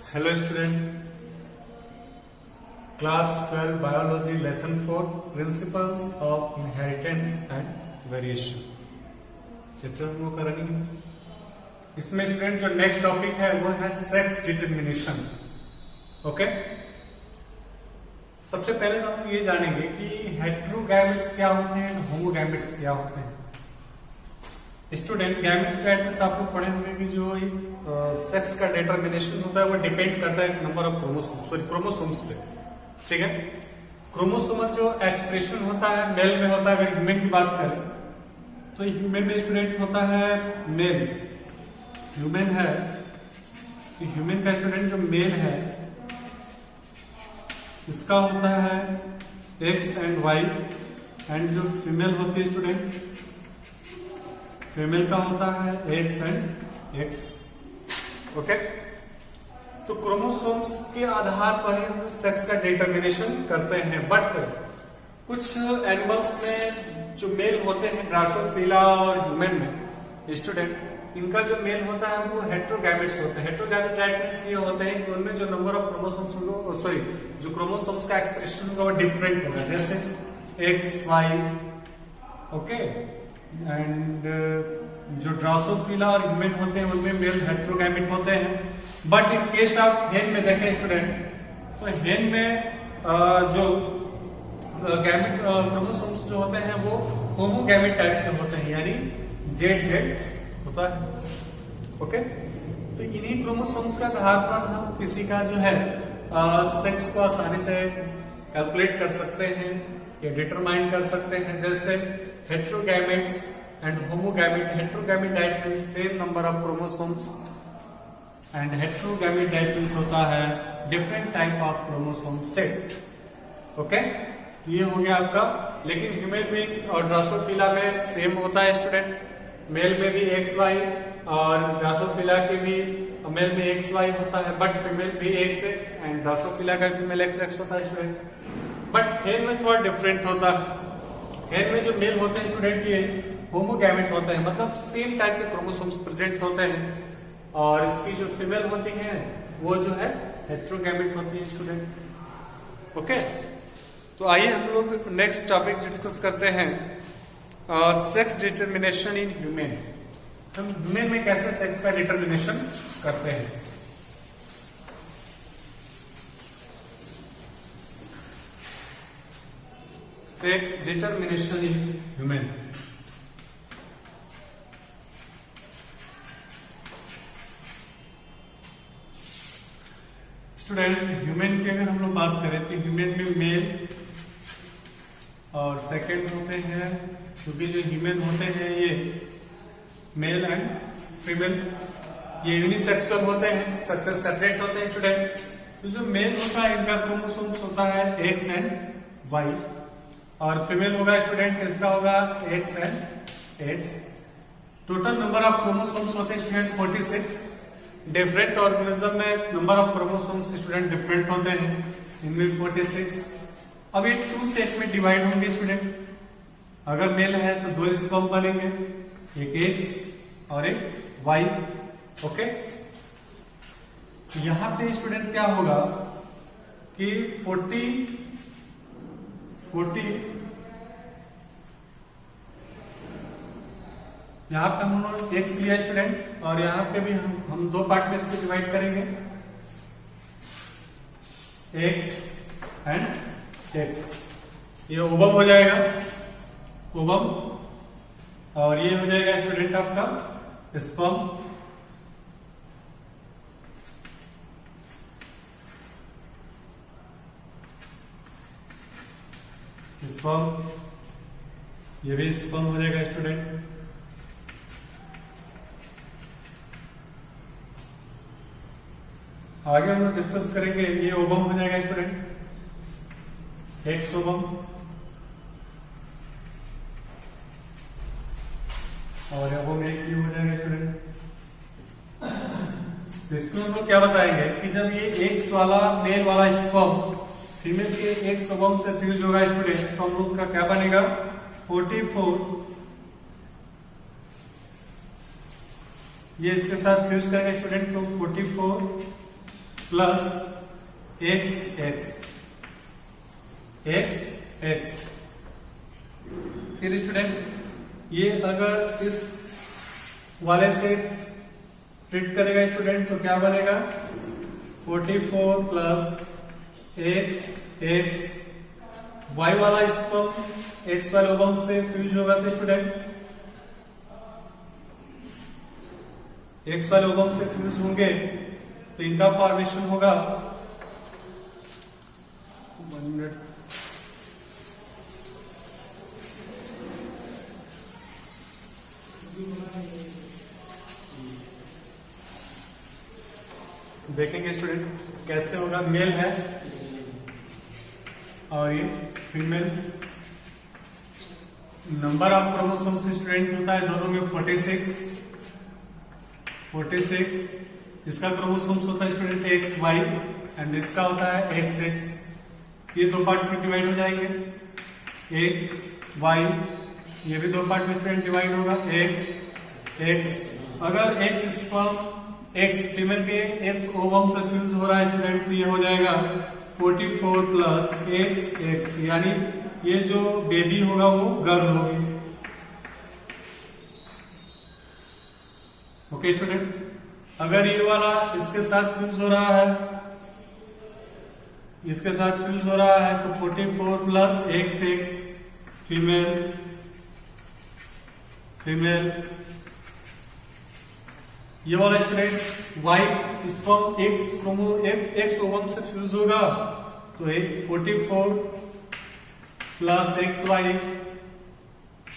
Hello student, class 12 biology lesson 4 principles of inheritance and variation chapter हम लोग करेंगे। इसमें स्टूडेंट जो नेक्स्ट टॉपिक है वो है सेक्स डिटर्मिनेशन। ओके, सबसे पहले तो हम ये जानेंगे कि हेटेरोगैमेट्स क्या होते हैं, होमोगैमेट्स क्या होते हैं। स्टूडेंट गैमेट्स का एटलीस्ट आप लोग पढ़े होंगे कि जो सेक्स का डिटर्मिनेशन होता है वो डिपेंड करता है नंबर ऑफ क्रोमोसोम्स पे। ठीक है, क्रोमोसोमल जो एक्सप्रेशन होता है मेल में होता है। अगर ह्यूमन की बात करें तो ह्यूमन में स्टूडेंट होता है मेल। ह्यूमन है तो ह्यूमन का स्टूडेंट जो मेल है इसका होता है एक्स एंड वाई, एंड जो फीमेल होती है स्टूडेंट फीमेल का होता है एक्स एंड एक्स। ओके, तो क्रोमोसोम्स के आधार पर ही हम सेक्स का डिटर्मिनेशन करते हैं। बट कुछ एनिमल्स में जो मेल होते हैं ड्रोसोफिला और ह्यूमन में स्टूडेंट इनका जो मेल होता है वो हेटेरोगैमेट्स होते हैं। हेटेरोगैमेट मींस ये होते हैं कि उनमें जो नंबर ऑफ क्रोमोसोम्स जो क्रोमोसोम्स का एक्सप्रेशन होगा वो डिफरेंट होगा, जैसे एक्स वाई। ओके, एंड जो ड्रोसोफिला और ह्यूमन होते हैं उनमें मेल हेटेरोगैमेट होते हैं। बट इन केस ऑफ हेन में देखें स्टूडेंट तो हेन में जो गैमेट क्रोमोसोम्स जो होते हैं वो होमोगैमेट टाइप के होते हैं, यानी जेड जेड होता है। ओके, तो इन्हीं क्रोमोसोम्स के आधार पर हम किसी का जो है सेक्स को आसानी से कैलकुलेट कर सकते हैं या डिटरमाइन कर सकते हैं। जैसे heterogametes and homogamete. Heterogamete that means same number of chromosomes and heterogamete that means होता है different type of chromosome set. Okay, तो ये हो गया आपका। लेकिन ह्यूमन बीइंग्स और ड्रोसोफिला में सेम होता है स्टूडेंट, मेल में भी एक्स वाई और ड्रोसोफिला के भी मेल में एक्स वाई होता है, बट फीमेल भी एक्स एक्स एंड ड्रोसोफिला का फीमेल एक्स एक्स होता है स्टूडेंट। बट हेन में थोड़ा डिफरेंट होता है। हेन में जो मेल होते हैं स्टूडेंट ये होमोगैमेट होते हैं, मतलब सेम टाइप के क्रोमोसोम्स प्रेजेंट होते हैं, और इसकी जो फीमेल होती हैं वो जो है हेटेरोगैमेट होती है स्टूडेंट। ओके, तो आइए हम लोग नेक्स्ट टॉपिक डिस्कस करते हैं सेक्स डिटर्मिनेशन इन ह्यूमन। हम ह्यूमन में कैसे सेक्स का डिटर्मिनेशन करते हैं। Sex determination in human. Student human की अगर हम लोग बात करें तो ह्यूमन में मेल और सेकंड होते हैं, क्योंकि जो ह्यूमन होते हैं ये मेल एंड फीमेल ये यूनिसेक्सुअल होते हैं, सबसे सेपरेट होते हैं स्टूडेंट। तो जो मेल होता है इनका क्रोमोसोम्स होता है एक्स एंड वाई, और फीमेल होगा स्टूडेंट इसका होगा x and x. Total number of chromosomes होते हैं स्टूडेंट 46। डिफरेंट ऑर्गेनिज्म में number of chromosomes student different होते हैं, इनमें 46। अब ये 2 सेट में डिवाइड होंगे स्टूडेंट। अगर मेल है तो 2 स्पर्म बनेंगे, एक एक्स और एक वाई। ओके, यहां पे स्टूडेंट क्या होगा कि 40 यहाँ पे हम लोग एक्स लिया स्टूडेंट, और यहाँ पे भी हम 2 पार्ट में इसको डिवाइड करेंगे, एक्स एंड एक्स। ये ओवम हो जाएगा, ओवम, और ये हो जाएगा स्टूडेंट आपका स्पर्म। स्पर्म, ये भी स्पर्म हो जाएगा स्टूडेंट। आगे हम लोग डिस्कस करेंगे, ये ओवम हो जाएगा स्टूडेंट, एक्स ओवम, और ओवम एक ही हो जाएगा स्टूडेंट। तो इसमें हम लोग क्या बताएंगे कि जब ये एक्स वाला मेल वाला स्पर्म फीमेल के एक्स ओवम से फ्यूज होगा स्टूडेंट, तो हम लोग का क्या बनेगा 44। ये इसके साथ फ्यूज करेंगे स्टूडेंट, तो 44 plus X x x x. फिर स्टूडेंट ये अगर इस वाले से स्प्लिट करेगा स्टूडेंट तो क्या बनेगा 44 प्लस एक्स एक्स। वाई वाला स्पर्म एक्स वाले ओवम से फ्यूज होगा तो स्टूडेंट एक्स वाले ओवम से फ्यूज होंगे तो इनका फॉर्मेशन होगा 1 मिनट। देखेंगे स्टूडेंट कैसे होगा। मेल है और ये female. Number of chromosomes student होता है दोनों में 46। इसका क्रोमोसोम्स होता है स्टूडेंट एक्स वाई एंड इसका होता है एक्स एक्स। ये दो पार्ट में डिवाइड हो जाएंगे एक्स वाई। ये भी दो पार्ट में स्टूडेंट डिवाइड होगा एक्स एक्स। अगर एक्स स्पर्म एक्स फीमेल के एक्स ओवम से फ्यूज हो रहा है स्टूडेंट तो ये हो जाएगा 44 प्लस एक्स एक्स, यानी ये जो बेबी होगा वो गर्ल होगी। Okay student. अगर ये वाला इसके साथ फ्यूज हो रहा है, इसके साथ फ्यूज हो रहा है तो 44 plus X X female female. ये वाला student Y sperm X ovum से फ्यूज होगा तो 44 प्लस एक्स वाई।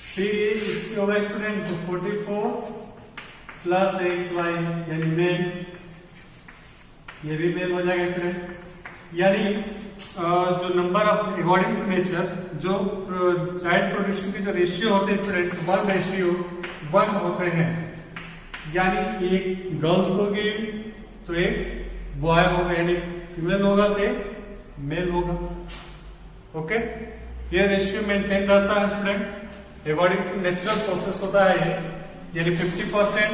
फिर इसकी होगा स्टूडेंट तो 44 प्लस एक्स वाई यानी मेल। ये भी मेल हो जाएगा स्टूडेंट। यानी जो number of according to nature जो चाइल्ड प्रोडक्शन की जो रेशियो होते हैं स्टूडेंट 1:1 होते हैं। यानी एक गर्ल्स होगी तो एक बॉय होगा, यानी फीमेल होगा तो एक मेल होगा। ओके, ये रेशियो मेंटेन रहता है student according to natural process होता है ये। यानी 50%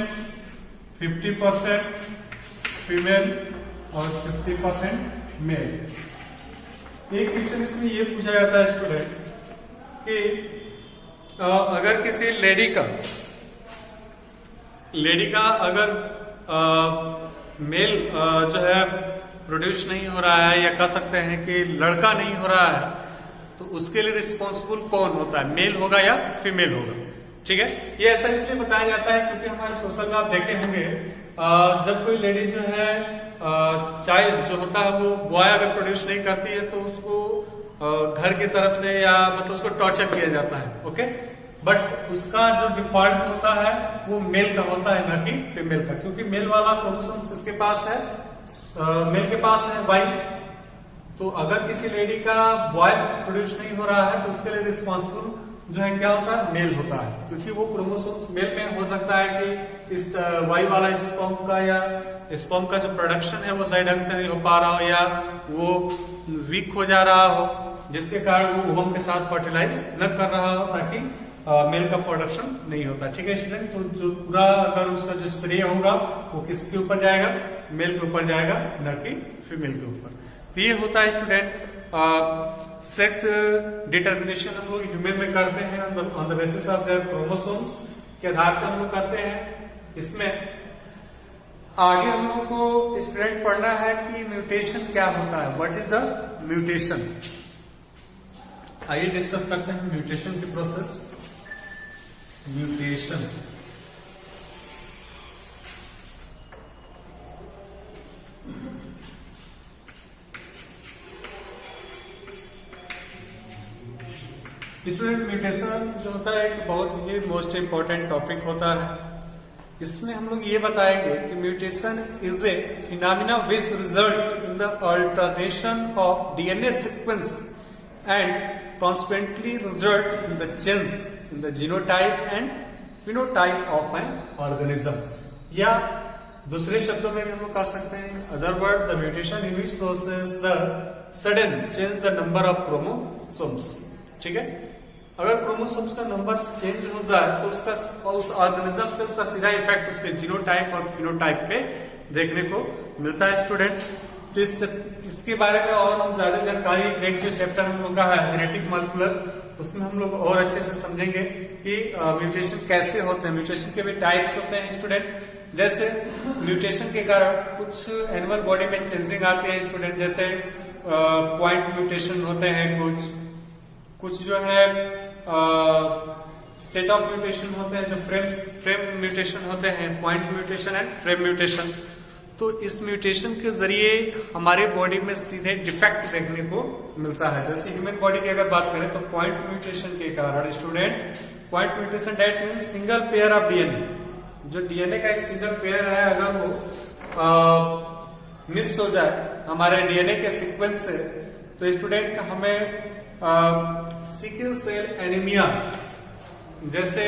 फीमेल और 50% मेल। एक क्वेश्चन इसमें ये पूछा जाता है स्टूडेंट कि अगर किसी लेडी का अगर मेल जो है प्रोड्यूस नहीं हो रहा है या कह सकते हैं कि लड़का नहीं हो रहा है तो उसके लिए रिस्पॉन्सिबल कौन होता है, मेल होगा या फीमेल होगा। ठीक है, ये ऐसा इसलिए बताया जाता है क्योंकि हमारे सोशल में आप देखे होंगे जब कोई लेडी जो है चाइल्ड जो होता है वो बॉय अगर प्रोड्यूस नहीं करती है तो उसको घर की तरफ से या मतलब उसको टॉर्चर किया जाता है। ओके, बट उसका जो डिफॉल्ट होता है वो मेल का होता है न कि फीमेल का, क्योंकि मेल वाला क्रोमोसोम्स किसके पास है, मेल के पास है वाई। तो अगर किसी लेडी का बॉय प्रोड्यूस नहीं हो रहा है तो उसके लिए रिस्पॉन्सिबल जो है क्या होता है, मेल होता है, क्योंकि वो क्रोमोसोम्स मेल में हो सकता है कि इस वाई वाला स्पर्म का या स्पर्म का जो प्रोडक्शन है वो सही ढंग से नहीं हो पा रहा हो या वो वीक हो जा रहा हो, जिसके कारण वो ओवम के साथ फर्टिलाइज न कर रहा हो ताकि मेल का प्रोडक्शन नहीं होता। ठीक है स्टूडेंट, तो जो पूरा अगर उसका जो श्रेय होगा वो किसके ऊपर जाएगा, मेल के ऊपर जाएगा न कि फीमेल के ऊपर। तो ये होता है स्टूडेंट सेक्स डिटर्मिनेशन हम लोग ह्यूमन में करते हैं on the basis of their chromosomes के आधार पर हम लोग करते हैं। इसमें आगे हम लोग को स्टूडेंट पढ़ना है कि म्यूटेशन क्या होता है, व्हाट इज द म्यूटेशन। आइए डिस्कस करते हैं म्यूटेशन की प्रोसेस। म्यूटेशन स्टूडेंट म्यूटेशन जो होता है एक बहुत ही मोस्ट इंपॉर्टेंट टॉपिक होता है। इसमें हम लोग ये बताएंगे कि mutation is a phenomena which result in the alteration of DNA sequence and consequently result in the change in the genotype and phenotype of an organism। या दूसरे शब्दों में भी हम लोग कह सकते हैं other word the mutation in which process the sudden change the number of chromosomes. ठीक है, अगर क्रोमोसोम्स का नंबर चेंज हो जाए तो उसका उस ऑर्गेनिज्म पे उसका सीधा इफेक्ट उसके जीनोटाइप और फिनोटाइप पे देखने को मिलता है स्टूडेंट। तो इसके बारे में और हम ज्यादा जानकारी नेक्स्ट जो चैप्टर हम लोग का है जेनेटिक मॉलिक्यूलर, उसमें हम लोग और अच्छे से समझेंगे कि म्यूटेशन कैसे होते हैं। म्यूटेशन के भी टाइप्स होते हैं स्टूडेंट, जैसे म्यूटेशन के कारण कुछ एनिमल बॉडी में चेंजिंग आते हैं स्टूडेंट, जैसे पॉइंट म्यूटेशन होते हैं, कुछ जो है सेट ऑफ म्यूटेशन होते हैं, जो फ्रेम म्यूटेशन होते हैं, point mutation and frame mutation. तो इस म्यूटेशन के जरिए हमारे बॉडी में सीधे डिफेक्ट देखने को मिलता है। जैसे ह्यूमन बॉडी की अगर बात करें तो पॉइंट म्यूटेशन के कारण student, point mutation that means single pair of DNA, जो डीएनए का एक सिंगल पेयर है अगर वो मिस हो जाए हमारे डीएनए के सीक्वेंस से, तो स्टूडेंट हमें सिकल सेल एनीमिया जैसे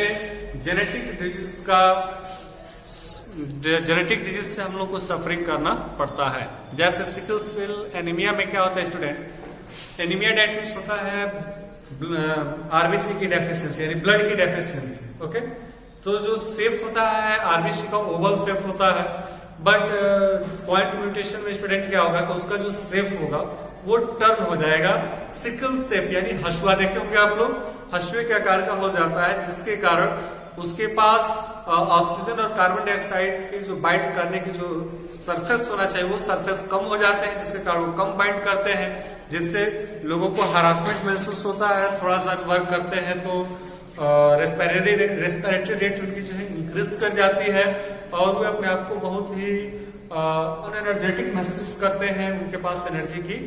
जेनेटिक डिजीज से हम लोग को सफरिंग करना पड़ता है। जैसे सिकल सेल एनीमिया में क्या होता है स्टूडेंट, एनीमिया डेट मीन्स होता है आरबीसी की डेफिशिएंसी यानी ब्लड की डेफिशिएंसी। ओके, तो जो शेप होता है आरबीसी का ओवल शेप होता है, बट पॉइंट म्यूटेशन में स्टूडेंट क्या होगा कि उसका जो शेप होगा वो टर्न हो जाएगा सिकल शेप, यानी हसुआ देखे होंगे आप लोग, हसुए के आकार का हो जाता है, जिसके कारण उसके पास ऑक्सीजन और कार्बन डाइऑक्साइड की जो बाइंड करने की जो सरफेस होना चाहिए वो सरफेस कम हो जाते हैं, जिसके कारण वो कम बाइंड करते हैं, जिससे लोगों को हरासमेंट महसूस होता है। थोड़ा सा वर्क करते हैं तो रेस्पिरेटरी रेट उनकी जो है इंक्रीज कर जाती है और वो अपने आप को बहुत ही अनएनर्जेटिक महसूस करते हैं, उनके पास एनर्जी की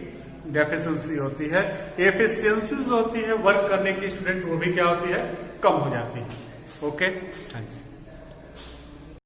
डेफिशिएंसी होती है, एफिशिएंसी जो होती है वर्क करने की स्टूडेंट वो भी क्या होती है, कम हो जाती है। Okay, thanks.